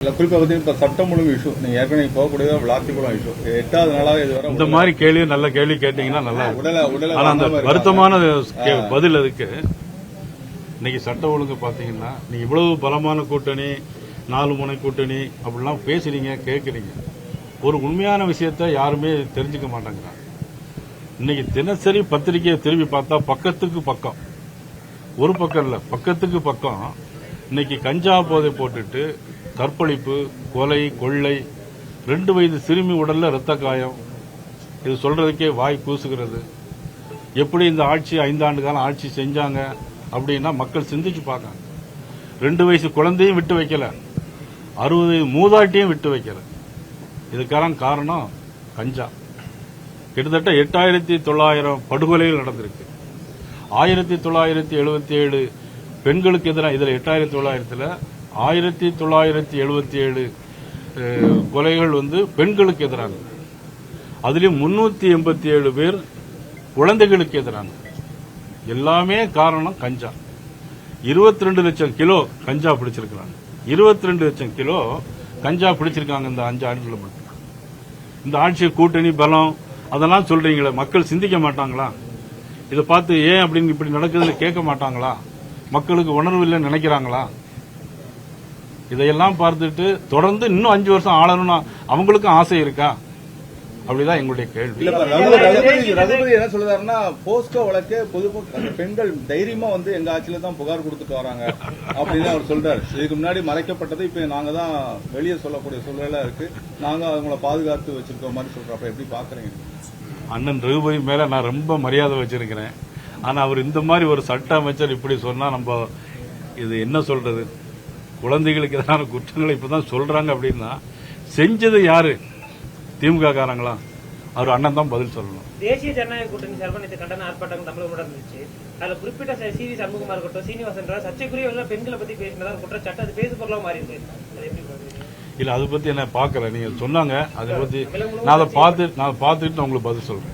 குறிப்பா இப்ப சட்டம் ஒழுங்கு இஷ்யூ நீங்க ஏற்கனவே போகக்கூடிய விளாத்திக்குளம் இஷ்யூ 8வது நாளாக இதுவரை இந்த மாதிரி கேள்வி நல்ல கேள்வி கேட்டீங்கன்னா நல்லா இருக்கும். ஆனா அந்த வருத்தமான பதில் அதுக்கு இன்னைக்கு சட்ட ஒழுங்கு பாத்தீங்கன்னா நீங்க இவ்வளவு பலமான கூட்டணி 4 முனை கூட்டணி அப்படிலாம் பேசுறீங்க கேட்கறீங்க, ஒரு உண்மையான விஷயத்த யாருமே தெரிஞ்சுக்க மாட்டேங்கிறாங்க. இன்னைக்கு தினசரி பத்திரிகையை திரும்பி பார்த்தா பக்கத்துக்கு பக்கம், ஒரு பக்கம் இல்ல பக்கத்துக்கு பக்கம் இன்னைக்கு கஞ்சா போதை போட்டுட்டு கற்பழிப்பு, கொலை, கொள்ளை, 2 வயது சிறுமி உடல்ல ரத்த காயம், இது சொல்றதுக்கே வாய் கூசுகிறது. எப்படி இந்த ஆட்சி 5 ஆண்டு காலம் ஆட்சி செஞ்சாங்க அப்படின்னா மக்கள் சிந்திச்சு பார்க்காங்க. 2 வயசு குழந்தையும் விட்டு வைக்கல, 60 மூதாட்டியும் விட்டு வைக்கல. இதுக்கான காரணம் கஞ்சா. கிட்டத்தட்ட 8900 படுகொலைகள் நடந்திருக்கு. 1977 பெண்களுக்கு எதிராக, இதுல 8900ல் 1977 கொலைகள் பெண்களுக்கு எதிரான, அதுலயும் 387 பேர் குழந்தைகளுக்கு எதிரான. எல்லாமே காரணம் கஞ்சா. 22 லட்சம் கிலோ கஞ்சா பிடிச்சிருக்காங்க. 22 லட்சம் கிலோ கஞ்சா பிடிச்சிருக்காங்க இந்த 5 ஆண்டுல மட்டும். இந்த ஆட்சி கூட்டணி பலம் அதெல்லாம் சொல்றீங்களே, மக்கள் சிந்திக்க மாட்டாங்களா? இதை பார்த்து ஏன் அப்படின்னு இப்படி நடக்குதுன்னு கேட்க மாட்டாங்களா? மக்களுக்கு உணர்வு இல்லைன்னு நினைக்கிறாங்களா? இதையெல்லாம் பார்த்துட்டு தொடர்ந்து இன்னும் 5 வருஷம் ஆளணும்னு அவங்களுக்கும் ஆசை இருக்கா? அப்படிதான் எங்களுடைய கேள்வி. ரகுபதி என்ன சொல்றாருன்னா, போஸ்கோ வழக்கு பொதுமக்கள் பெண்கள் தைரியமா எங்க ஆட்சியில தான் புகார் கொடுத்துட்டு வராங்க அப்படின்னு அவர் சொல்றாரு. இதுக்கு முன்னாடி மறைக்கப்பட்டது இப்ப நாங்க தான் வெளியே சொல்லக்கூடிய சூழலா இருக்கு, நாங்க அவங்கள பாதுகாத்து வச்சிருக்க மாதிரி சொல்றப்ப எப்படி பாக்குறீங்க? அண்ணன் ரகுபதி மேல நான் ரொம்ப மரியாதை வச்சிருக்கிறேன். ஆனா அவர் இந்த மாதிரி ஒரு சட்ட அமைச்சர் இப்படி சொன்னா நம்ம இது என்ன சொல்றது? குழந்தைகளுக்கு எதிரான குற்றங்களை இப்பதான் சொல்றாங்க அப்படின்னா செஞ்சது யாரு? திமுக காரங்களா? அவர் அண்ணன் தான் பதில் சொல்லணும். தேசிய ஜனநாயக கூட்டணி சார்பாக நேற்று கண்டன ஆர்ப்பாட்டம் தமிழகம் நடந்துச்சு. அதுல குறிப்பிட்ட சிவி சண்முகமா இருக்கட்டும், சீனிவாசன் சர்ச்சைக்குரிய பெண்களை பத்தி பேசினதான் குற்றச்சாட்டு, அது பேசு பொருளா மாறி இருக்கு. இல்ல அதை பத்தி என்ன பாக்கல, நீங்க சொன்னாங்க அதை பத்தி நான் பார்த்துட்டு நான் உங்களுக்கு பதில் சொல்றேன்.